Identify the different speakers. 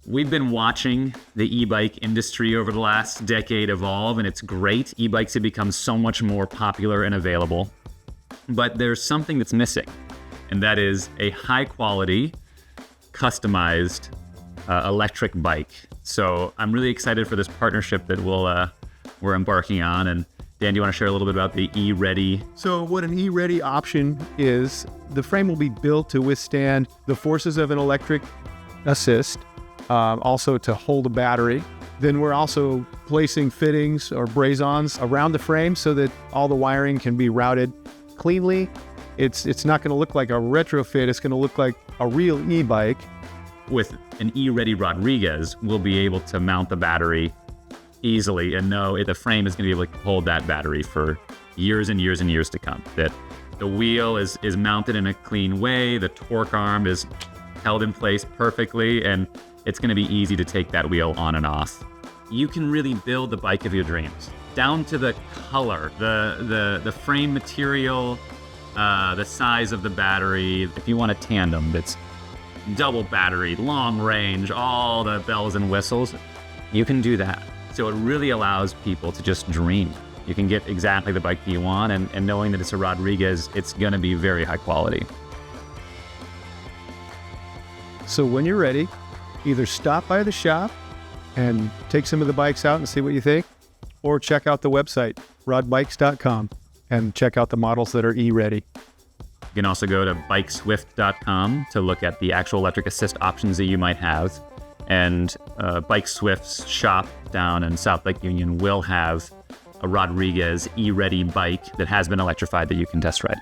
Speaker 1: We've been watching the e-bike industry over the last decade evolve, and it's great. E-bikes have become so much more popular and available. But there's something that's missing, and that is a high-quality, customized electric bike. So I'm really excited for this partnership that we're embarking on. And Dan, do you want to share a little bit about the e-ready?
Speaker 2: So what an e-ready option is, the frame will be built to withstand the forces of an electric assist, also to hold a battery. Then we're also placing fittings or braze-ons around the frame so that all the wiring can be routed cleanly. It's not going to look like a retrofit. It's going to look like a real e-bike.
Speaker 1: With an e-ready Rodriguez, we'll be able to mount the battery easily and know the frame is going to be able to hold that battery for years and years and years to come. That the wheel is mounted in a clean way, the torque arm is held in place perfectly, and it's going to be easy to take that wheel on and off. You can really build the bike of your dreams, down to the color, the frame material, the size of the battery. If you want a tandem that's double battery, long range, all the bells and whistles, you can do that. So it really allows people to just dream. You can get exactly the bike that you want, and knowing that it's a Rodriguez, it's going to be very high quality.
Speaker 2: So when you're ready, either stop by the shop and take some of the bikes out and see what you think, or check out the website, rodbikes.com, and check out the models that are e-ready.
Speaker 1: You can also go to bikeswift.com to look at the actual electric assist options that you might have. And Bike Swift's shop down in South Lake Union will have a Rodriguez e-ready bike that has been electrified that you can test ride.